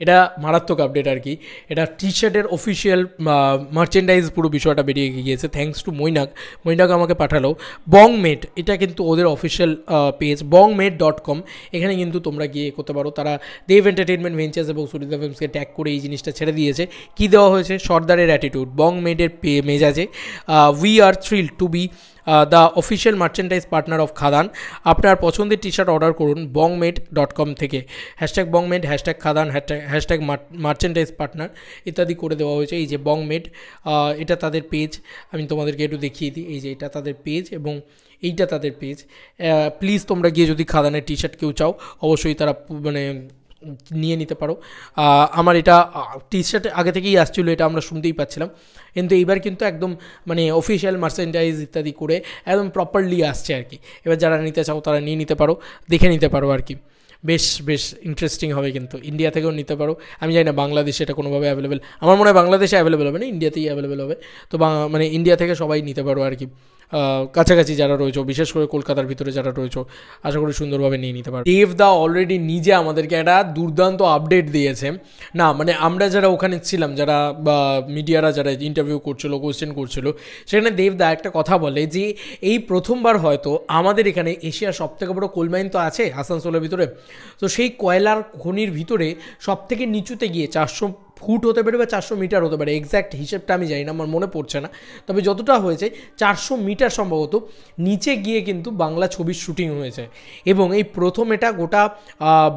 এটা মারাত্মক আপডেট আর কি। এটা টি শার্টের অফিসিয়াল মার্চেন্ডাইজ পুরো বিষয়টা বেরিয়ে গিয়েছে, থ্যাঙ্কস টু মৈনাক আমাকে পাঠালো। বংমেড এটা কিন্তু ওদের অফিসিয়াল পেজ bongmade.com, এখানে কিন্তু তোমরা গিয়ে করতে পারো। তারা দেব এন্টারটেনমেন্ট ভেঞ্চার্স এবং সুরিতা ফিল্মসকে ট্যাগ করে এই জিনিসটা ছেড়ে দিয়েছে। কি দেওয়া হয়েছে? সর্দারের অ্যাটিটিউড, বংমেডের মেজাজে we are thrilled to be the official merchandise partner of Khadaan. আপনার পছন্দের টি শার্ট অর্ডার করুন bongmade.com থেকে। #bongmade, #খাদান, #মার্চেন্ডাইজ পার্টনার ইত্যাদি করে দেওয়া হয়েছে। এই যে বংমেড, এটা তাদের পেজ, আমি তোমাদেরকে একটু দেখিয়ে দিই। এই যে এটা তাদের পেজ এবং এইটা তাদের পেজ। প্লিজ তোমরা গিয়ে যদি খাদানের টি শার্ট কেউ চাও অবশ্যই তারা মানে নিয়ে নিতে পারো। আমার এটা টি শার্ট আগে থেকেই আসছিলো, এটা আমরা শুনতেই পাচ্ছিলাম, কিন্তু এইবার কিন্তু একদম মানে অফিসিয়াল মার্চেন্ডাইজ ইত্যাদি করে একদম প্রপারলি আসছে আর কি। এবার যারা নিতে চাও তারা নিয়ে নিতে পারো, দেখে নিতে পারো আর কি। বেশ ইন্টারেস্টিং হবে, কিন্তু ইন্ডিয়া থেকেও নিতে পারো। আমি জানি না বাংলাদেশে এটা কোনোভাবে অ্যাভেলেবেল, আমার মনে হয় বাংলাদেশে অ্যাভেলেবেল হবে না, ইন্ডিয়াতেই অ্যাভেলেবেল হবে। তো মানে ইন্ডিয়া থেকে সবাই নিতে পারো আর কি। কাছাকাছি যারা রয়েছে, বিশেষ করে কলকাতার ভিতরে যারা রয়েছে, আশা করি সুন্দরভাবে নিয়ে নিতে পারো। দেবদা অলরেডি নিজে আমাদেরকে একটা দুর্দান্ত আপডেট দিয়েছে। না মানে আমরা যারা ওখানে ছিলাম, যারা মিডিয়ারা যারা ইন্টারভিউ করছিল, কোয়েশ্চেন করছিল, সেখানে দেবদা একটা কথা বলে যে এই প্রথমবার হয়তো আমাদের এখানে এশিয়ার সবথেকে বড় কোল মাইন তো আছে আসানসোলের ভিতরে, তো সেই কয়লার খনির ভিতরে সবথেকে নিচুতে গিয়ে 400 ফুট হতে পারে বা 400 মিটার হতে পারে, এক্স্যাক্ট হিসেবটা আমি জানি না, আমার মনে পড়ছে না, তবে যতটা হয়েছে 400 মিটার সম্ভবত নিচে গিয়ে কিন্তু বাংলা ছবির শুটিং হয়েছে। এবং এই প্রথম এটা গোটা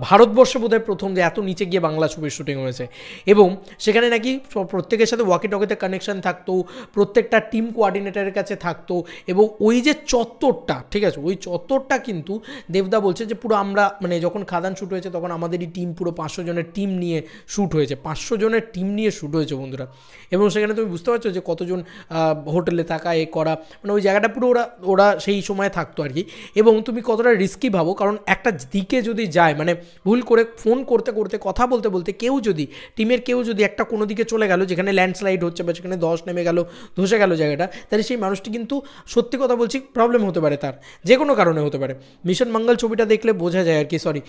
ভারতবর্ষে বোধহয় প্রথম যে এত নিচে গিয়ে বাংলা ছবির শুটিং হয়েছে। এবং সেখানে নাকি প্রত্যেকের সাথে ওয়াকি টকিতে কানেকশান থাকতো, প্রত্যেকটা টিম কোঅর্ডিনেটরের কাছে থাকতো, এবং ওই যে চত্বরটা, ঠিক আছে, ওই চত্বরটা কিন্তু দেবদা বলছে যে পুরো আমরা মানে যখন খাদান শ্যুট হয়েছে তখন আমাদেরই টিম পুরো 500 জনের টিম নিয়ে শ্যুট হয়েছে, 500 জনের টিম নিয়ে শ্যুট হয়েছে বন্ধুরা। এবং সেখানে তুমি বুঝতে পারছো যে কতজন হোটেলে থাকা এ করা, মানে ওই জায়গাটা পুরো ওরা সেই সময় থাকতো আর কি। এবং তুমি কতটা রিস্কি ভাবো, কারণ একটা দিকে যদি যায়, মানে ভুল করে ফোন করতে করতে কথা বলতে বলতে কেউ যদি টিমের কেউ যদি একটা কোনো দিকে চলে গেল যেখানে ল্যান্ডস্লাইড হচ্ছে বা সেখানে ধস নেমে গেল, ধসে গেল জায়গাটা, তাহলে সেই মানুষটি কিন্তু সত্যি কথা বলছি প্রবলেম হতে পারে, তার যে কোনো কারণে হতে পারে। মিশন মঙ্গল ছবিটা দেখলে বোঝা যায় আর কি, সরি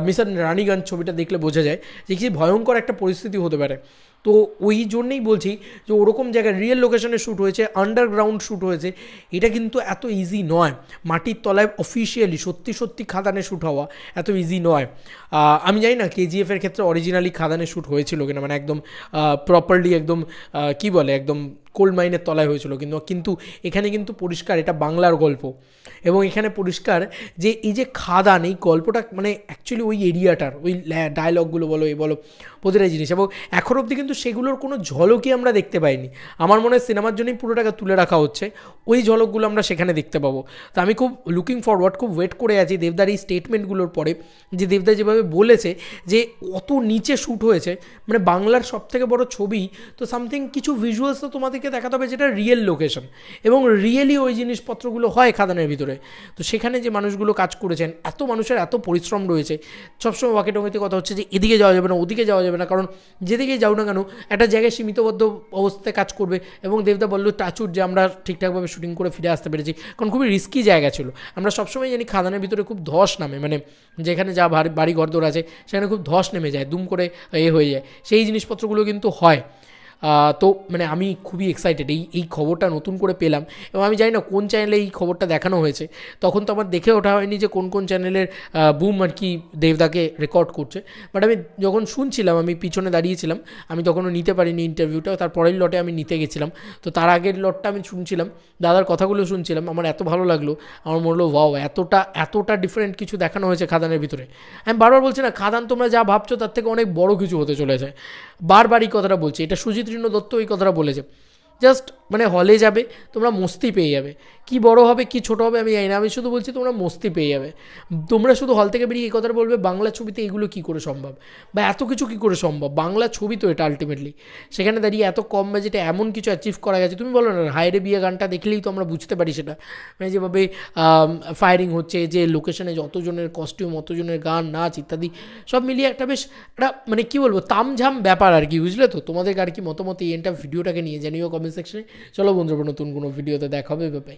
মিশন রানীগঞ্জ ছবিটা দেখলে বোঝা যায় যে কি ভয়ঙ্কর একটা পরিস্থিতি হতে পারে। তো ওই জন্যেই বলছি যে ওরকম জায়গায় রিয়েল লোকেশনে শ্যুট হয়েছে, আন্ডারগ্রাউন্ড শ্যুট হয়েছে, এটা কিন্তু এত ইজি নয়। মাটির তলায় অফিসিয়ালি সত্যি খাদানে শ্যুট হওয়া এত ইজি নয়। আমি জানি না কেজিএফের ক্ষেত্রে অরিজিনালি খাদানে শ্যুট হয়েছিল কিনা, মানে একদম প্রপারলি একদম কি বলে একদম কোল মাইনের তলায় হয়েছিল, কিন্তু এখানে কিন্তু পরিষ্কার এটা বাংলার গল্প। এবং এখানে পরিষ্কার যে এই যে খাদান, এই গল্পটা মানে অ্যাকচুয়ালি ওই এরিয়াটার ওই ডায়লগগুলো বলো এই বলো প্রতিটা জিনিস, এবং এখন অবধি কিন্তু সেগুলোর কোনো ঝলকই আমরা দেখতে পাইনি। আমার মনে হয় সিনেমার জন্যই পুরোটাকে তুলে রাখা হচ্ছে, ওই ঝলকগুলো আমরা সেখানে দেখতে পাবো। তো আমি খুব লুকিং ফরওয়ার্ড, খুব ওয়েট করে আছি দেবদার এই স্টেটমেন্টগুলোর পরে, যে দেবদা যেভাবে বলেছে যে অত নিচে শ্যুট হয়েছে, মানে বাংলার সবথেকে বড় ছবি, তো সামথিং কিছু ভিজুয়ালস তো তোমাদেরকে দেখাতে হবে যেটা রিয়েল লোকেশন, এবং রিয়েলি ওই জিনিসপত্রগুলো হয় খাদানের ভিতরে। তো সেখানে যে মানুষগুলো কাজ করেছেন, এত মানুষের এত পরিশ্রম রয়েছে, সবসময় ওয়াকিটকিতে কথা হচ্ছে যে এদিকে যাওয়া যাবে না, ওদিকে যাওয়া যাবে না, কারণ যেদিকেই যাও না কেন একটা জায়গায় সীমিতবদ্ধ অবস্থায় কাজ করবে। এবং দেবদা বলল টাচুট যে আমরা ঠিকঠাকভাবে শুটিং করে ফিরে আসতে পেরেছি, কারণ খুবই রিস্কি জায়গা ছিল। আমরা সবসময় জানি খাদানের ভিতরে খুব ধস নামে, মানে যেখানে যা বাড়ি ঘরদোর আছে সেখানে খুব ধস নেমে যায়, দুম করে হয়ে যায়, সেই জিনিসপত্রগুলো কিন্তু হয়। তো মানে আমি খুবই এক্সাইটেড, এই খবরটা নতুন করে পেলাম, এবং আমি জানি না কোন চ্যানেলে এই খবরটা দেখানো হয়েছে, তখন তো আমার দেখে ওঠা হয়নি যে কোন চ্যানেলের বুম আর কি দেবদাকে রেকর্ড করছে। বাট আমি যখন শুনছিলাম, আমি পিছনে দাঁড়িয়েছিলাম, আমি তখনও নিতে পারিনি ইন্টারভিউটা, তার পরের লটে আমি নিতে গেছিলাম, তো তার আগের লটটা আমি শুনছিলাম, দাদার কথাগুলো শুনছিলাম, আমার এত ভালো লাগলো, আমার মনে হলো ওয়াও এতটা ডিফারেন্ট কিছু দেখানো হয়েছে খাদানের ভিতরে। আমি বারবার বলছি না খাদান তোমরা যা ভাবছো তার থেকে অনেক বড় কিছু হতে চলেছে, বারবার এই কথাটা বলছি, এটা সুজিত দত্ত এই কথাটা বলেছে। জাস্ট মানে হলে যাবে তোমরা মস্তি পেয়ে যাবে, কি বড় হবে কি ছোট হবে আমি জানি না, আমি শুধু বলছি তোমরা মস্তি পেয়ে যাবে। তোমরা শুধু হল থেকে বেরিয়ে এই কথাটা বলবে বাংলা ছবিতে এগুলো কী করে সম্ভব, বা এত কিছু কী করে সম্ভব, বাংলা ছবি তো এটা আলটিমেটলি। সেখানে দাঁড়িয়ে এত কম বাজেটে এমন কিছু অ্যাচিভ করা গেছে, তুমি বলো না হায়রে বিয়ে গানটা দেখলেই তো আমরা বুঝতে পারি সেটা, মানে যেভাবে ফায়ারিং হচ্ছে, যে লোকেশনে যতজনের কস্টিউম, অতজনের গান, নাচ ইত্যাদি সব মিলিয়ে একটা বেশ একটা মানে কী বলবো তামঝাম ব্যাপার আর কি, বুঝলে তো। তোমাদের আর কি মতামত এই ভিডিওটাকে নিয়ে জানিও কমেন্ট সেকশনে। চলো বন্ধুরা, নতুন কোনো ভিডিওতে দেখা হবে, বাই।